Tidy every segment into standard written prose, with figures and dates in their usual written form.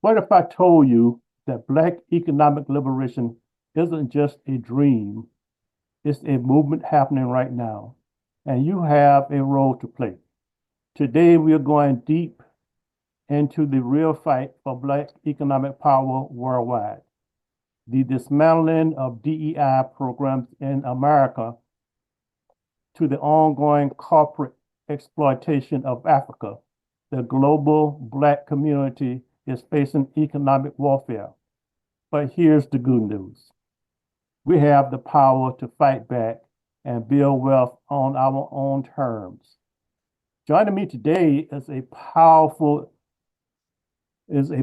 What if I told you that Black economic liberation isn't just a dream, it's a movement happening right now, and you have a role to play? Today, we are going deep into the real fight for Black economic power worldwide, the dismantling of DEI programs in America to the ongoing corporate exploitation of Africa. The global Black community is facing economic warfare. But here's the good news. We have the power to fight back and build wealth on our own terms. Joining me today is a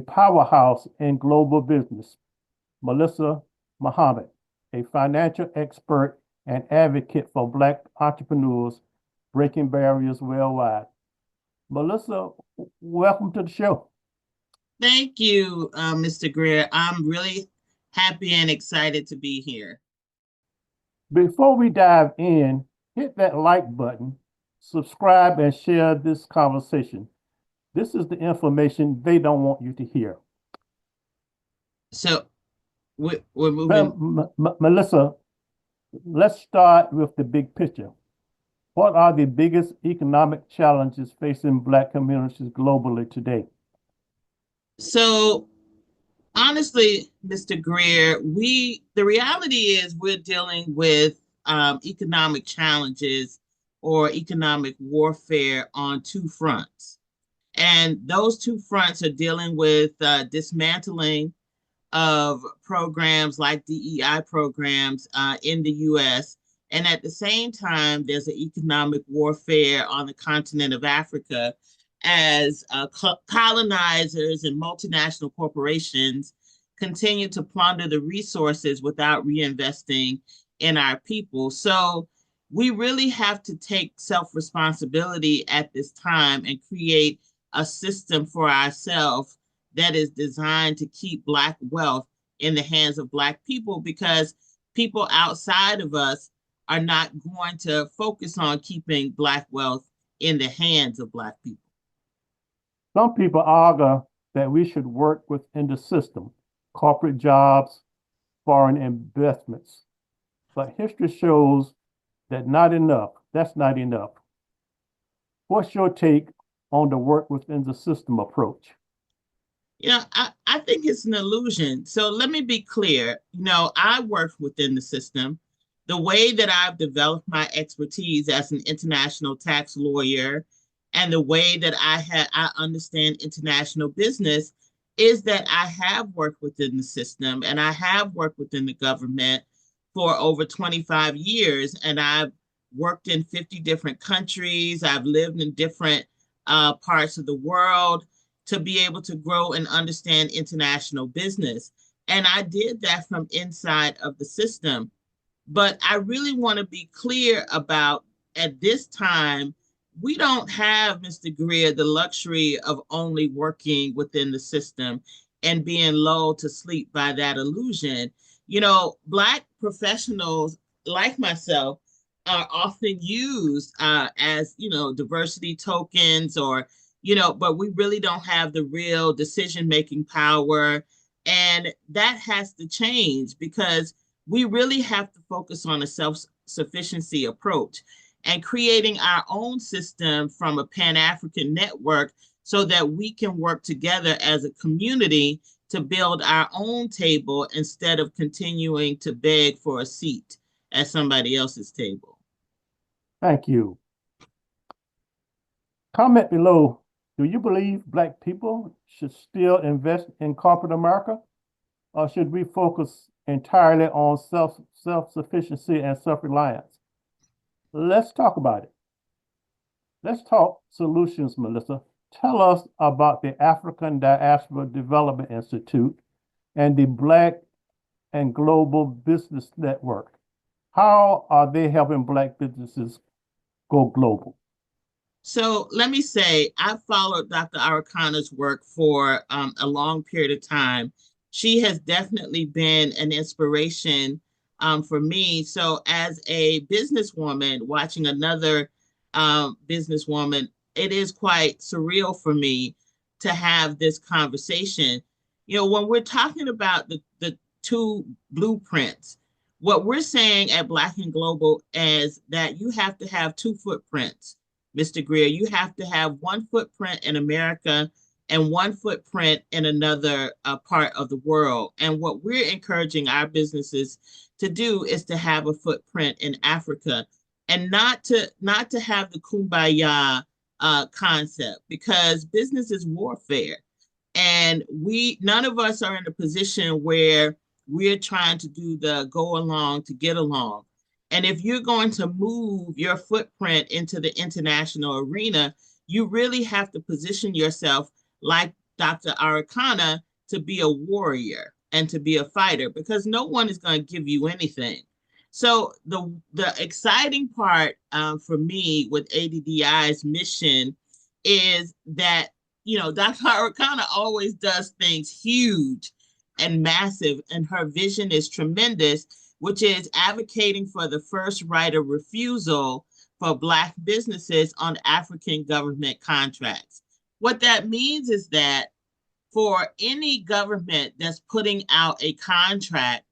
powerhouse in global business, Melissa Muhammad, a financial expert and advocate for Black entrepreneurs breaking barriers worldwide. Melissa, welcome to the show. Thank you, Mr. Greer. I'm really happy and excited to be here. Before we dive in, hit that like button, subscribe, and share this conversation. This is the information they don't want you to hear. So we're moving. Melissa, let's start with the big picture. What are the biggest economic challenges facing Black communities globally today? So honestly, Mr. Greer, the reality is we're dealing with economic challenges or economic warfare on two fronts. And those two fronts are dealing with dismantling of programs like DEI programs in the US. And at the same time, there's an economic warfare on the continent of Africa as colonizers and multinational corporations continue to plunder the resources without reinvesting in our people. So we really have to take self-responsibility at this time and create a system for ourselves that is designed to keep Black wealth in the hands of Black people, because people outside of us are not going to focus on keeping Black wealth in the hands of Black people. Some people argue that we should work within the system, corporate jobs, foreign investments. But history shows that that's not enough. What's your take on the work within the system approach? I think it's an illusion. So let me be clear. I work within the system. The way that I've developed my expertise as an international tax lawyer and the way that I understand international business is that I have worked within the system and I have worked within the government for over 25 years. And I've worked in 50 different countries. I've lived in different parts of the world to be able to grow and understand international business. And I did that from inside of the system. But I really want to be clear about, at this time, we don't have, Mr. Greer, the luxury of only working within the system and being lulled to sleep by that illusion. Black professionals like myself are often used as, diversity tokens but we really don't have the real decision-making power. And that has to change, because we really have to focus on a self-sufficiency approach and creating our own system from a Pan-African network so that we can work together as a community to build our own table instead of continuing to beg for a seat at somebody else's table. Thank you. Comment below. Do you believe Black people should still invest in corporate America, or should we focus entirely on self-sufficiency and self-reliance? Let's talk about it. Let's talk solutions, Melissa. Tell us about the African Diaspora Development Institute and the Black and Global Business Network. How are they helping Black businesses go global? So let me say, I followed Dr. Arikana's work for a long period of time. She has definitely been an inspiration for me. So as a businesswoman, watching another businesswoman, it is quite surreal for me to have this conversation. When we're talking about the two blueprints, what we're saying at Black and Global is that you have to have two footprints, Mr. Greer. You have to have one footprint in America and one footprint in another part of the world. And what we're encouraging our businesses to do is to have a footprint in Africa, and not to have the kumbaya concept, because business is warfare. And none of us are in a position where we're trying to do the go along to get along. And if you're going to move your footprint into the international arena, you really have to position yourself like Dr. Arikana, to be a warrior and to be a fighter, because no one is going to give you anything. So the exciting part for me with ADDI's mission is that, Dr. Arikana always does things huge and massive, and her vision is tremendous, which is advocating for the first right of refusal for Black businesses on African government contracts. What that means is that for any government that's putting out a contract,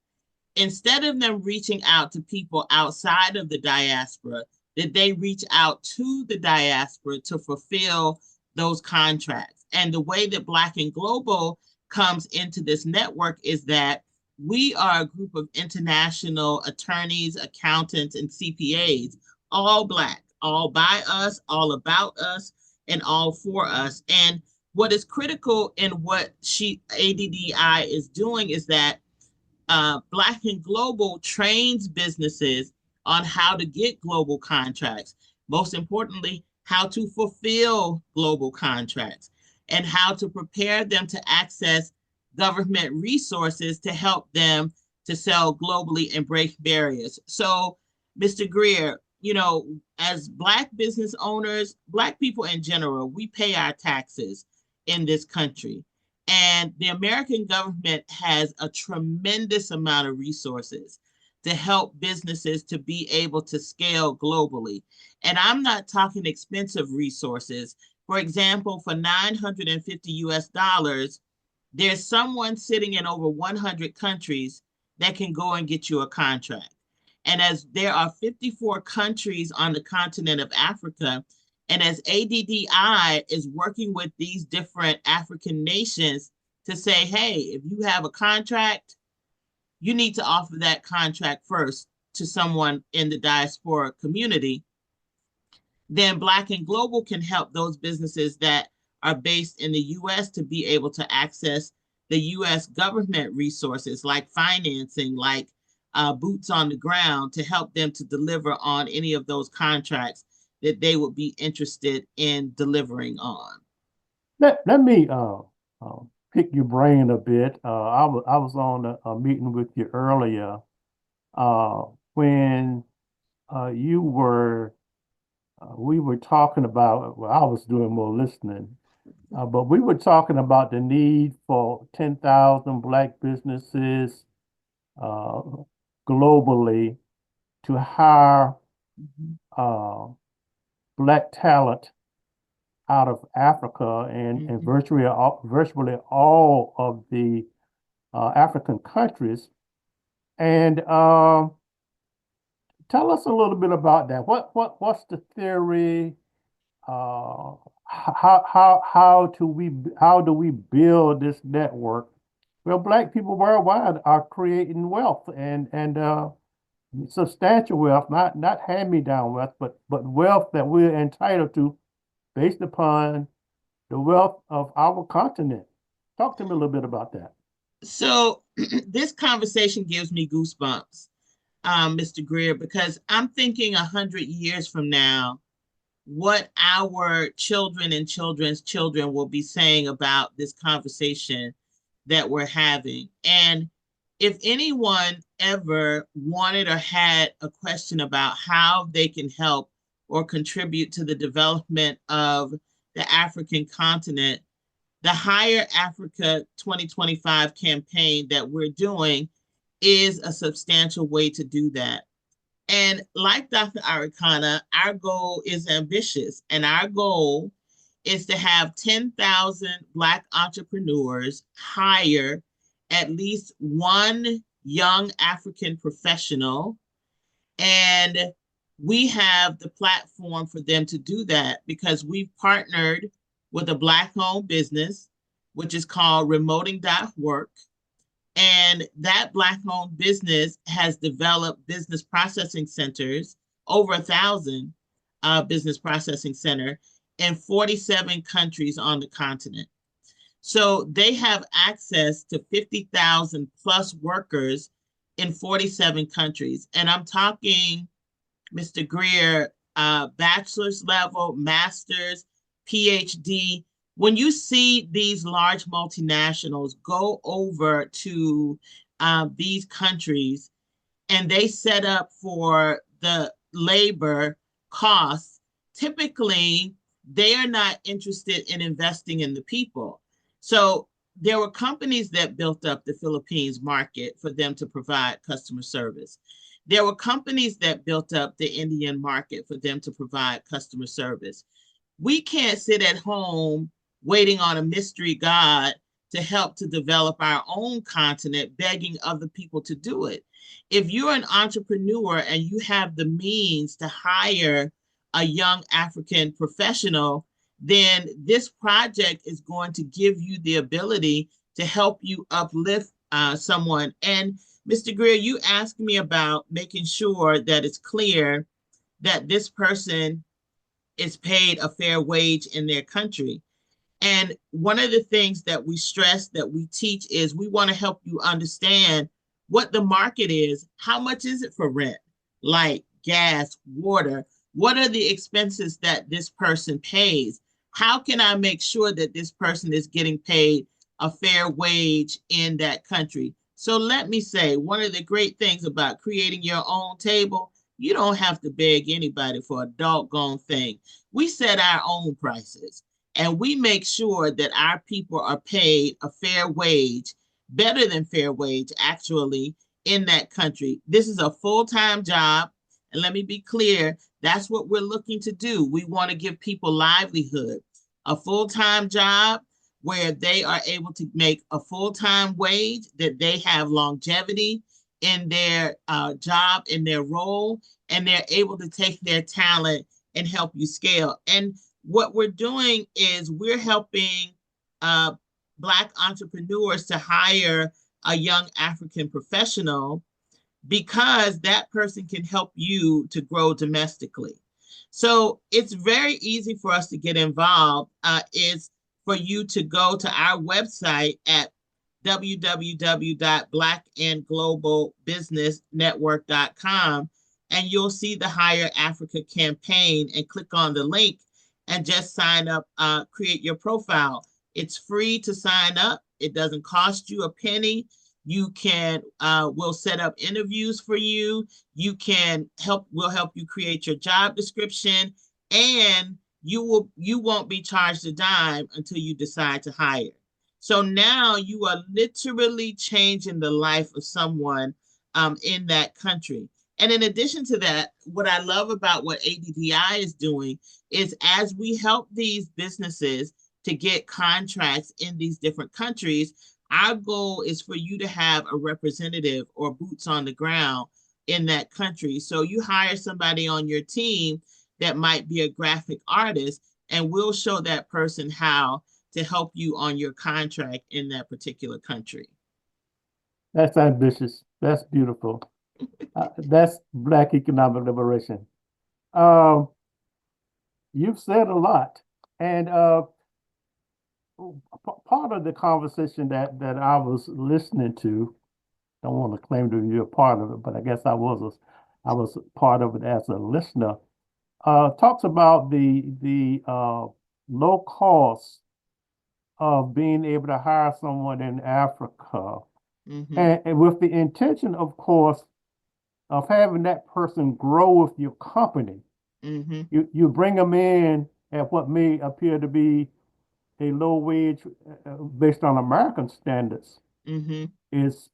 instead of them reaching out to people outside of the diaspora, that they reach out to the diaspora to fulfill those contracts. And the way that Black and Global comes into this network is that we are a group of international attorneys, accountants, and CPAs, all Black, all by us, all about us, and all for us. And what is critical in what ADDI is doing is that Black and Global trains businesses on how to get global contracts. Most importantly, how to fulfill global contracts and how to prepare them to access government resources to help them to sell globally and break barriers. So, Mr. Greer, as Black business owners, Black people in general, we pay our taxes in this country. And the American government has a tremendous amount of resources to help businesses to be able to scale globally. And I'm not talking expensive resources. For example, for $950, there's someone sitting in over 100 countries that can go and get you a contract. And as there are 54 countries on the continent of Africa, and as ADDI is working with these different African nations to say, hey, if you have a contract, you need to offer that contract first to someone in the diaspora community, then Black and Global can help those businesses that are based in the US to be able to access the US government resources like financing, like boots on the ground, to help them to deliver on any of those contracts that they would be interested in delivering on. Let me pick your brain a bit. I was on a meeting with you earlier when you were we were talking about, well, I was doing more listening, but we were talking about the need for 10,000 Black businesses globally to hire Black talent out of Africa and virtually all of the African countries. And tell us a little bit about that. What's the theory? How do we build this network? Well, Black people worldwide are creating wealth and substantial wealth, not hand-me-down wealth, but wealth that we're entitled to based upon the wealth of our continent. Talk to me a little bit about that. So this conversation gives me goosebumps, Mr. Greer, because I'm thinking 100 years from now, what our children and children's children will be saying about this conversation that we're having. And if anyone ever wanted or had a question about how they can help or contribute to the development of the African continent, the Hire Africa 2025 campaign that we're doing is a substantial way to do that. And like Dr. Arikana, our goal is ambitious, and our goal is to have 10,000 Black entrepreneurs hire at least one young African professional. And we have the platform for them to do that because we've partnered with a Black-owned business, which is called Remoting.work. And that Black-owned business has developed business processing centers, over 1,000 business processing center in 47 countries on the continent. So they have access to 50,000 plus workers in 47 countries. And I'm talking, Mr. Greer, bachelor's level, master's, PhD. When you see these large multinationals go over to these countries and they set up for the labor costs, typically they are not interested in investing in the people. So there were companies that built up the Philippines market for them to provide customer service. There were companies that built up the Indian market for them to provide customer service. We can't sit at home waiting on a mystery God to help to develop our own continent, begging other people to do it. If you're an entrepreneur and you have the means to hire a young African professional, then this project is going to give you the ability to help you uplift someone. And Mr. Greer, you asked me about making sure that it's clear that this person is paid a fair wage in their country. And one of the things that we stress, that we teach, is we want to help you understand what the market is. How much is it for rent, light, gas, water? What are the expenses that this person pays? How can I make sure that this person is getting paid a fair wage in that country? So let me say, one of the great things about creating your own table, you don't have to beg anybody for a doggone thing. We set our own prices and we make sure that our people are paid a fair wage, better than fair wage, actually, in that country. This is a full-time job. And let me be clear, that's what we're looking to do. We want to give people livelihood, a full-time job where they are able to make a full-time wage, that they have longevity in their job, in their role, and they're able to take their talent and help you scale. And what we're doing is we're helping Black entrepreneurs to hire a young African professional, because that person can help you to grow domestically. So it's very easy for us to get involved. Is for you to go to our website at www.blackandglobalbusinessnetwork.com, and you'll see the Hire Africa campaign and click on the link and just sign up, create your profile. It's free to sign up. It doesn't cost you a penny. You can, we'll set up interviews for you. You can we'll help you create your job description, and you won't be charged a dime until you decide to hire. So now you are literally changing the life of someone in that country. And in addition to that, what I love about what ADDI is doing is, as we help these businesses to get contracts in these different countries, our goal is for you to have a representative or boots on the ground in that country. So you hire somebody on your team that might be a graphic artist, and we'll show that person how to help you on your contract in that particular country. That's ambitious. That's beautiful. That's Black economic liberation. You've said a lot. And part of the conversation that I was listening to, don't want to claim to be a part of it, but I guess I was part of it as a listener, talks about the low cost of being able to hire someone in Africa, and with the intention, of course, of having that person grow with your company. You bring them in at what may appear to be a low wage based on American standards. Is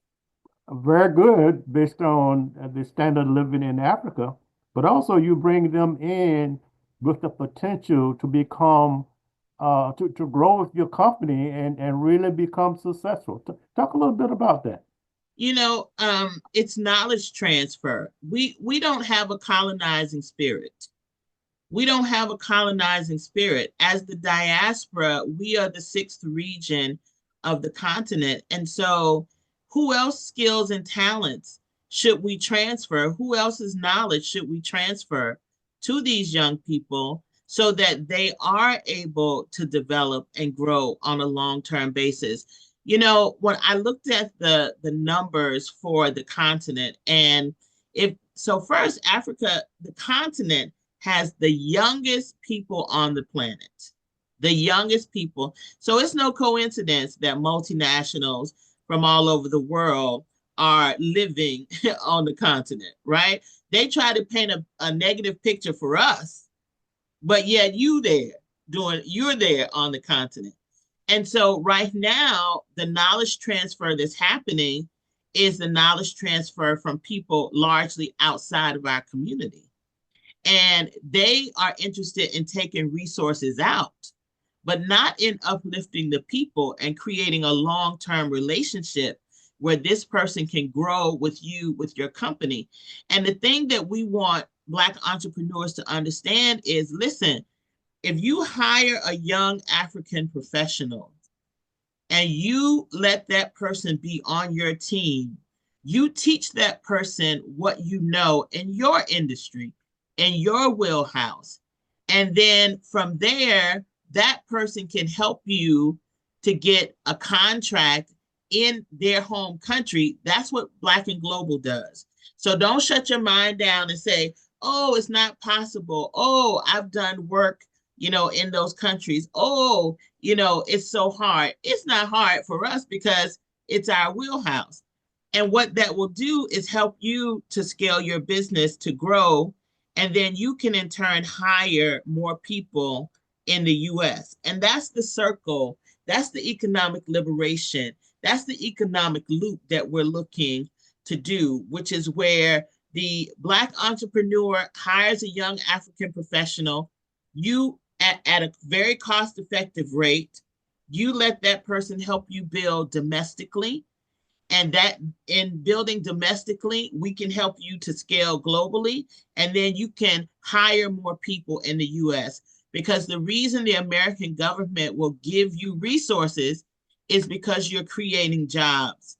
very good based on the standard of living in Africa, but also you bring them in with the potential to become to grow with your company and really become successful. Talk a little bit about that. It's knowledge transfer. We don't have a colonizing spirit. We don't have a colonizing spirit. As the diaspora, we are the sixth region of the continent. And so, who else skills and talents should we transfer? Who else's knowledge should we transfer to these young people so that they are able to develop and grow on a long-term basis? When I looked at the numbers for the continent, and if so, first, Africa, the continent has the youngest people on the planet, the youngest people. So it's no coincidence that multinationals from all over the world are living on the continent, right? They try to paint a negative picture for us, but yet you're there on the continent. And so right now, the knowledge transfer that's happening is the knowledge transfer from people largely outside of our community. And they are interested in taking resources out, but not in uplifting the people and creating a long-term relationship where this person can grow with you, with your company. And the thing that we want Black entrepreneurs to understand is, listen, if you hire a young African professional and you let that person be on your team, you teach that person what you know in your industry, in your wheelhouse. And then from there, that person can help you to get a contract in their home country. That's what Black and Global does. So don't shut your mind down and say, oh, it's not possible. Oh, I've done work, in those countries. Oh, it's so hard. It's not hard for us because it's our wheelhouse. And what that will do is help you to scale your business to grow. And then you can in turn hire more people in the US. And that's the circle. That's the economic liberation. That's the economic loop that we're looking to do, which is where the Black entrepreneur hires a young African professional. You, at a very cost-effective rate, you let that person help you build domestically. And that in building domestically, we can help you to scale globally. And then you can hire more people in the US. Because the reason the American government will give you resources is because you're creating jobs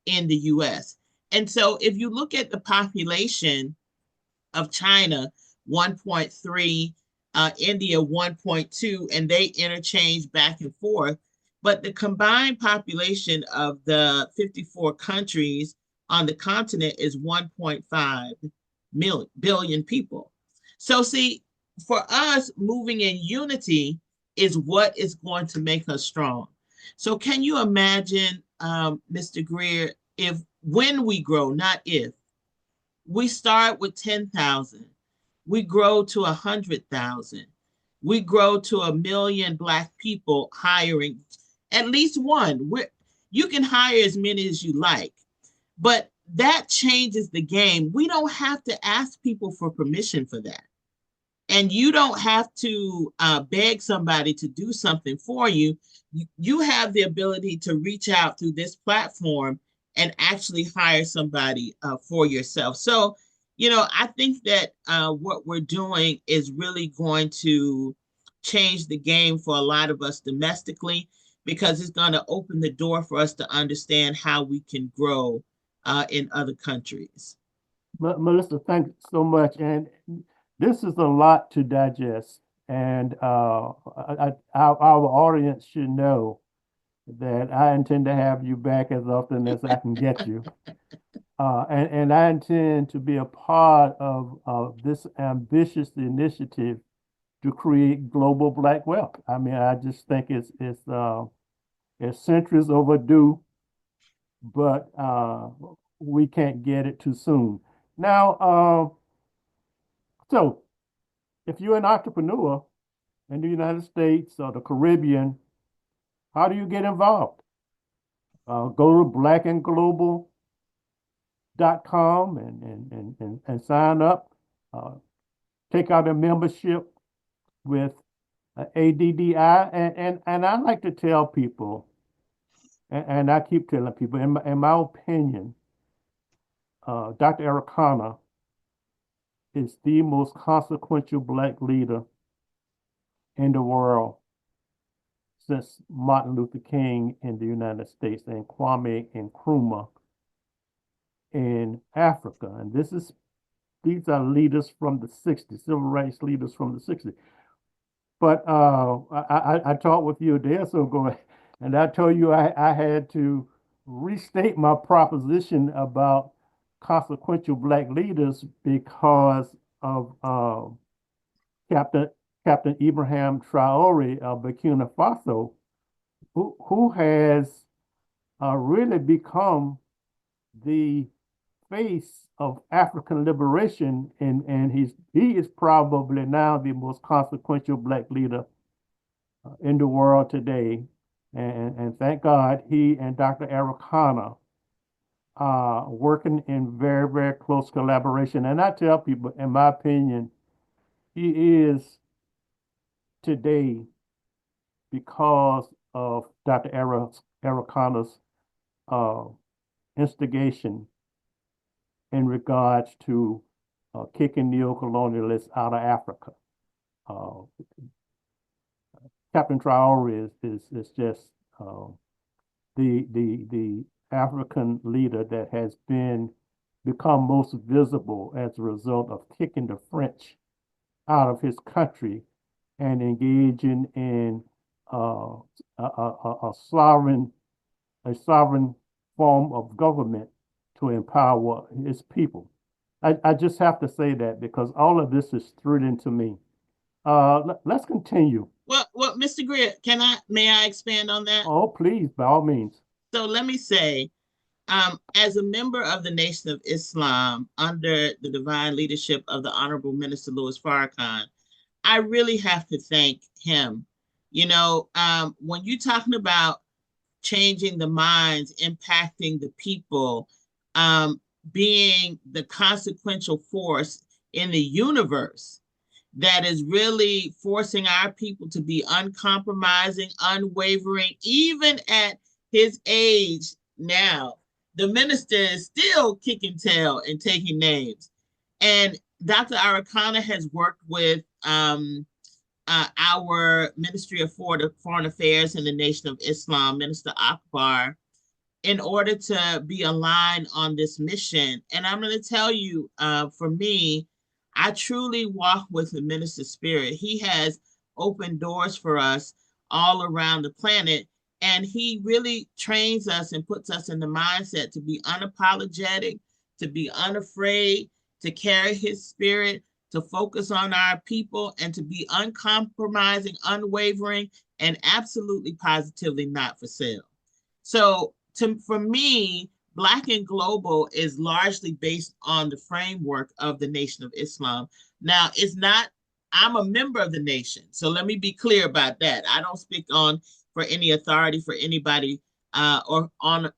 in the US. And so if you look at the population of China, 1.3, India 1.2, and they interchange back and forth. But the combined population of the 54 countries on the continent is 1.5 billion people. So see, for us, moving in unity is what is going to make us strong. So can you imagine, Mr. Greer, if when we grow, not if, we start with 10,000, we grow to 100,000, we grow to 1 million Black people hiring at least one. You can hire as many as you like, but that changes the game. We don't have to ask people for permission for that. And you don't have to beg somebody to do something for you. You have the ability to reach out through this platform and actually hire somebody for yourself. So, I think that what we're doing is really going to change the game for a lot of us domestically, because it's going to open the door for us to understand how we can grow in other countries. Melissa, thank you so much. And this is a lot to digest. And our audience should know that I intend to have you back as often as I can get you. And I intend to be a part of this ambitious initiative to create global Black wealth. I mean, I just think it's centuries overdue, but we can't get it too soon. Now, so if you're an entrepreneur in the United States or the Caribbean, how do you get involved? Go to blackandglobal.com and sign up. Take out a membership with ADDI, and I like to tell people, and I keep telling people, in my opinion, Dr. Arikana is the most consequential Black leader in the world since Martin Luther King in the United States and Kwame Nkrumah in Africa. And these are leaders from the 60s, civil rights leaders from the 60s. But I talked with you a day or so ago, and I told you I had to restate my proposition about consequential Black leaders because of Captain Captain Ibrahim Traore of Burkina Faso, who has really become the face of African liberation, and he is probably now the most consequential Black leader in the world today. And thank God he and Dr. Arikana are working in very, very close collaboration. And I tell people, in my opinion, he is today because of Dr. Arikana's uh, instigation in regards to kicking neo-colonialists out of Africa. Uh, Captain Traore is just the African leader that has become most visible as a result of kicking the French out of his country and engaging in a sovereign form of government to empower his people. I just have to say that because all of this is through into me. Let's continue. Well, Mr. Greer, may I expand on that? Oh, please, by all means. So let me say, as a member of the Nation of Islam under the divine leadership of the Honorable Minister Louis Farrakhan, I really have to thank him. You know, when you're talking about changing the minds, impacting the people, being the consequential force in the universe that is really forcing our people to be uncompromising, unwavering, even at his age now. The minister is still kicking tail and taking names. And Dr. Arikana has worked with our Ministry of Foreign Affairs in the Nation of Islam, Minister Akbar, in order to be aligned on this mission. And I'm going to tell you, for me, I truly walk with the minister's spirit. He has opened doors for us all around the planet. And he really trains us and puts us in the mindset to be unapologetic, to be unafraid, to carry his spirit, to focus on our people, and to be uncompromising, unwavering, and absolutely positively not for sale. So for me, Black and Global is largely based on the framework of the Nation of Islam. Now, I'm a member of the nation. So let me be clear about that. I don't speak on for any authority for anybody or on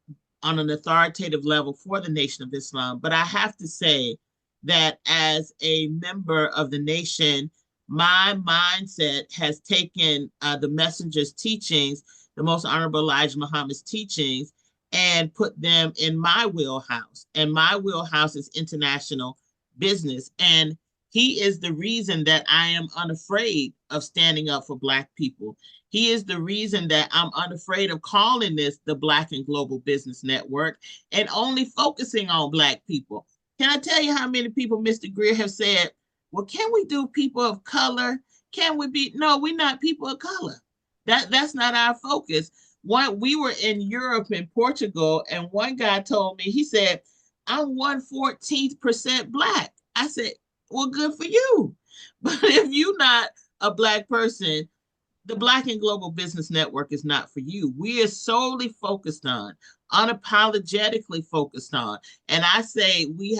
an authoritative level for the Nation of Islam. But I have to say that as a member of the nation, my mindset has taken the messenger's teachings, the most honorable Elijah Muhammad's teachings, and put them in my wheelhouse. And my wheelhouse is international business. And he is the reason that I am unafraid of standing up for Black people. He is the reason that I'm unafraid of calling this the Black and Global Business Network and only focusing on Black people. Can I tell you how many people, Mr. Greer, have said, well, can we do people of color? No, we're not people of color. That's not our focus. We were in Europe and Portugal, and one guy told me, he said, I'm 1/14% Black. I said, well, good for you. But if you're not a Black person, the Black and Global Business Network is not for you. We are solely focused on, unapologetically focused on. And I say we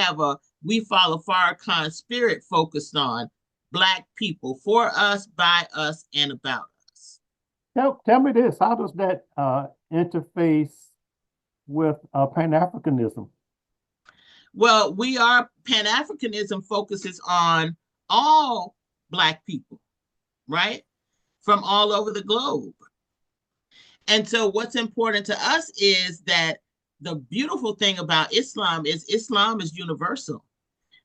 follow Farrakhan's spirit focused on Black people, for us, by us, and about us. Tell me this, how does that interface with Pan-Africanism? Well, Pan-Africanism focuses on all Black people, right? from all over the globe. And so what's important to us is that the beautiful thing about Islam is universal.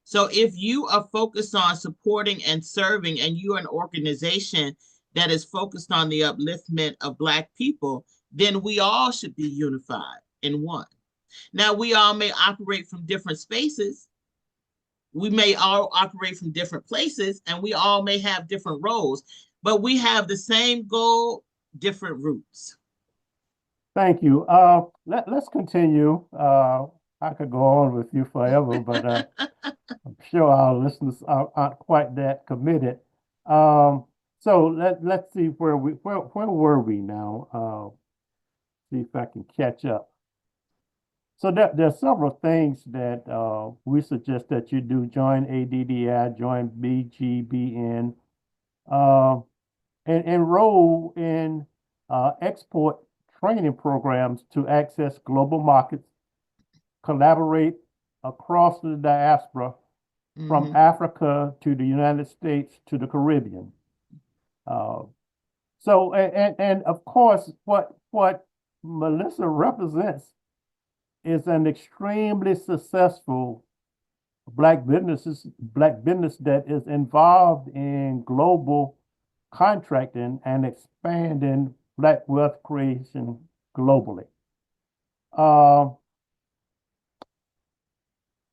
So if you are focused on supporting and serving, and you're an organization that is focused on the upliftment of Black people, then we all should be unified in one. Now, we all may operate from different spaces. We may all operate from different places, and we all may have different roles, but we have the same goal, different routes. Thank you. Let's continue. I could go on with you forever, but I'm sure our listeners aren't quite that committed. So let's see where were we now? See if I can catch up. So there are several things that we suggest that you do. Join ADDI, join BGBN, and enroll in export training programs to access global markets, collaborate across the diaspora from Africa to the United States to the Caribbean. So, and of course, what Melissa represents is an extremely successful Black business that is involved in global contracting and expanding Black wealth creation globally.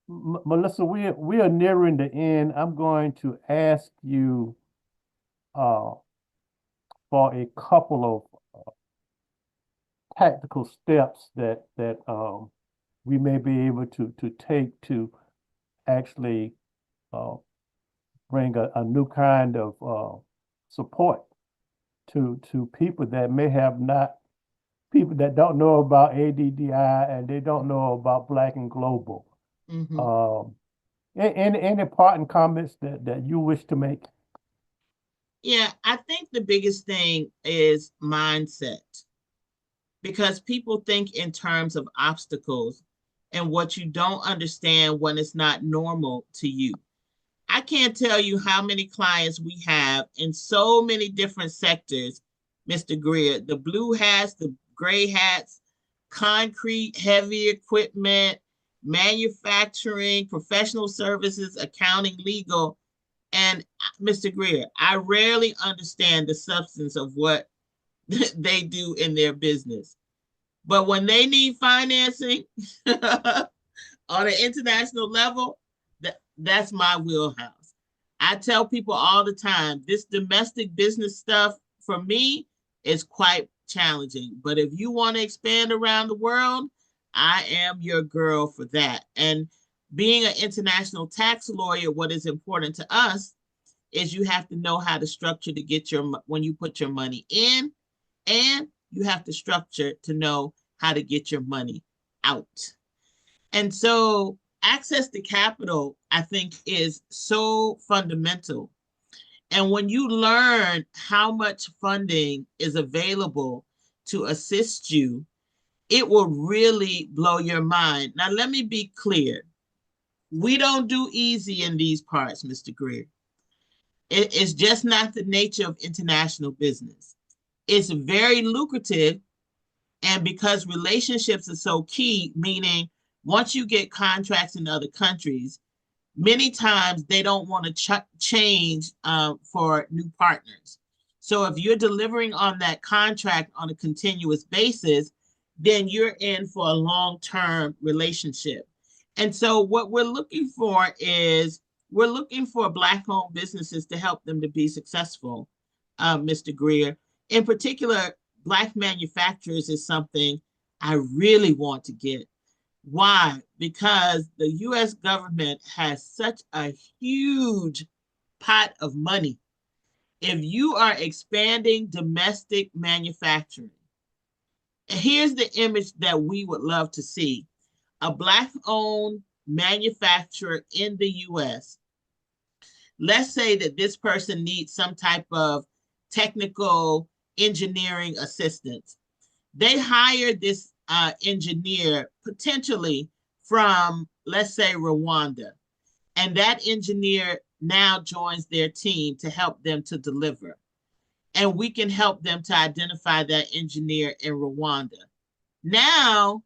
Melissa, we are nearing the end. I'm going to ask you for a couple of tactical steps that we may be able to take to actually bring a new kind of support to people that may have not, people that don't know about ADDI and they don't know about Black and Global. Any parting comments that you wish to make? Yeah, I think the biggest thing is mindset, because people think in terms of obstacles and what you don't understand when it's not normal to you. I can't tell you how many clients we have in so many different sectors, Mr. Greer, the blue hats, the gray hats, concrete, heavy equipment, manufacturing, professional services, accounting, legal. And Mr. Greer, I rarely understand the substance of what they do in their business. But when they need financing on an international level, that's my wheelhouse. I tell people all the time, this domestic business stuff for me is quite challenging. But if you want to expand around the world, I am your girl for that. And being an international tax lawyer, what is important to us is you have to know how to structure to get when you put your money in, and you have to structure to know how to get your money out. And so access to capital, I think, is so fundamental. And when you learn how much funding is available to assist you, it will really blow your mind. Now, let me be clear. We don't do easy in these parts, Mr. Greer. It's just not the nature of international business. It's very lucrative. And because relationships are so key, meaning once you get contracts in other countries, many times they don't want to change for new partners. So if you're delivering on that contract on a continuous basis, then you're in for a long-term relationship. And so what we're looking for is we're looking for Black-owned businesses to help them to be successful, Mr. Greer. In particular, Black manufacturers is something I really want to get. Why? Because the US government has such a huge pot of money. If you are expanding domestic manufacturing, here's the image that we would love to see. A Black-owned manufacturer in the US, let's say that this person needs some type of technical engineering assistance. They hire this engineer potentially from, let's say, Rwanda. And that engineer now joins their team to help them to deliver. and we can help them to identify that engineer in Rwanda. Now,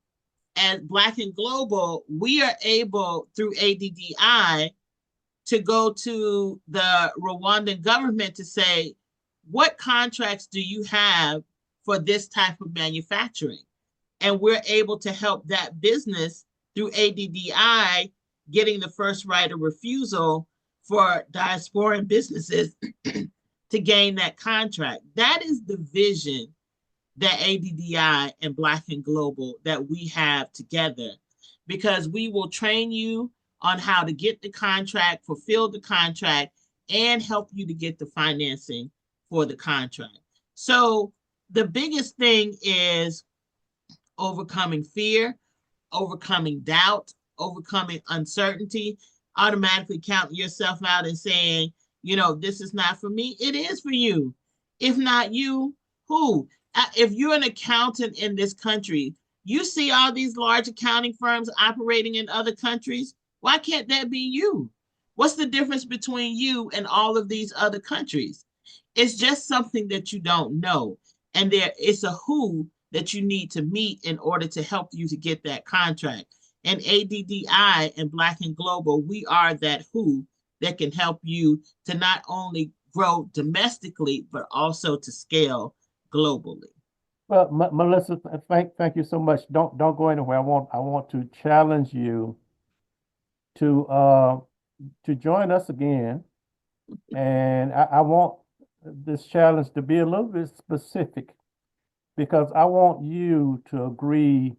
as Black and Global, we are able through ADDI to go to the Rwandan government to say, what contracts do you have for this type of manufacturing? And we're able to help that business through ADDI getting the first right of refusal for diasporan businesses to gain that contract. That is the vision that ADDI and Black and Global that we have together, because we will train you on how to get the contract, fulfill the contract, and help you to get the financing for the contract. So the biggest thing is overcoming fear, overcoming doubt, overcoming uncertainty, automatically counting yourself out and saying, this is not for me. It is for you. If not you, who? If you're an accountant in this country, you see all these large accounting firms operating in other countries. Why can't that be you? What's the difference between you and all of these other countries? It's just something that you don't know. And it's a who that you need to meet in order to help you to get that contract. And ADDI and Black and Global, we are that who that can help you to not only grow domestically, but also to scale globally. Well, Melissa, thank you so much. Don't go anywhere. I want to challenge you to join us again, and I want this challenge to be a little bit specific, because I want you to agree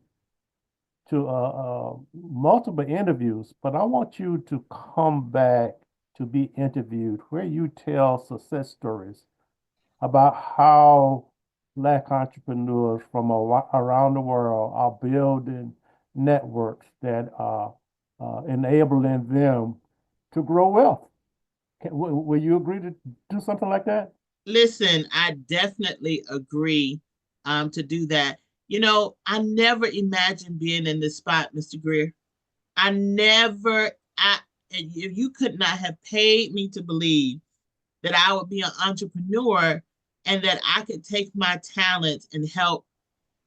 to multiple interviews, but I want you to come back to be interviewed where you tell success stories about how Black entrepreneurs from around the world are building networks that are enabling them to grow wealth. Will you agree to do something like that? Listen, I definitely agree to do that. I never imagined being in this spot, Mr. Greer. I never, you could not have paid me to believe that I would be an entrepreneur and that I could take my talents and help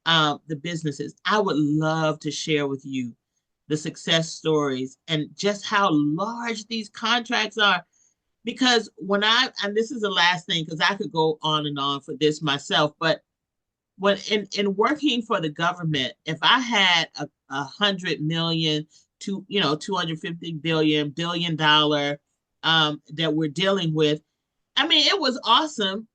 the businesses. I would love to share with you the success stories and just how large these contracts are. Because and this is the last thing, because I could go on and on for this myself, but when in working for the government, if I had a 100 million to 250 billion dollar that we're dealing with, I mean, it was awesome,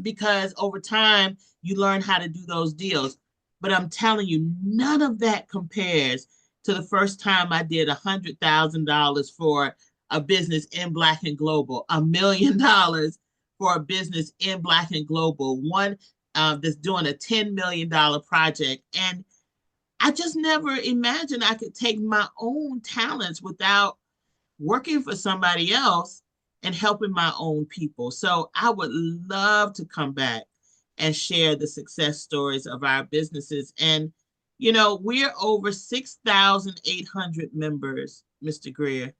because over time you learn how to do those deals. But I'm telling you, none of that compares to the first time I did $100,000 for a business in Black and Global, $1 million for a business in Black and Global, one that's doing a $10 million project. And I just never imagined I could take my own talents without working for somebody else and helping my own people. So I would love to come back and share the success stories of our businesses. And, we're over 6,800 members, Mr. Greer.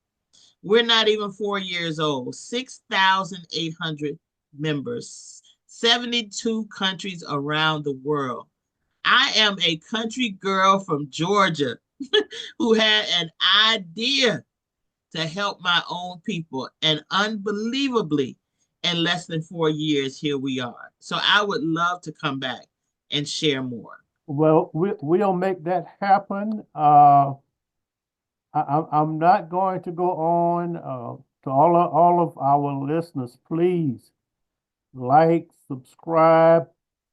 We're not even 4 years old. 6,800 members, 72 countries around the world. I am a country girl from Georgia who had an idea to help my own people. And unbelievably, in less than 4 years, here we are. So I would love to come back and share more. Well, we'll make that happen. I'm not going to go on to all of our listeners. Please like, subscribe,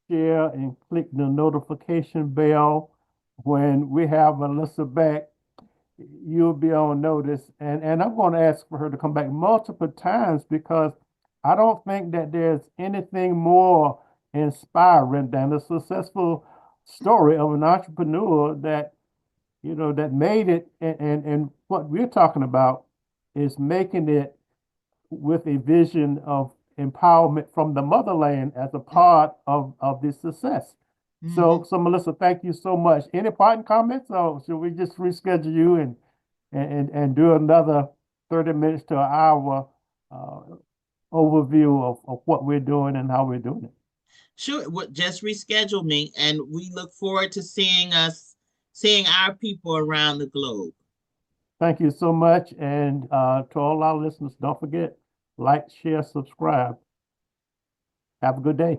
share, and click the notification bell. When we have Melissa back, you'll be on notice. And I'm going to ask for her to come back multiple times, because I don't think that there's anything more inspiring than a successful story of an entrepreneur that that made it. And what we're talking about is making it with a vision of empowerment from the motherland as a part of this success. Mhm. So Melissa, thank you so much. Any parting comments, or should we just reschedule you and do another 30 minutes to an hour overview of what we're doing and how we're doing it. Sure, just reschedule me, and we look forward to seeing our people around the globe. Thank you so much. And to all our listeners, don't forget, like, share, subscribe. Have a good day.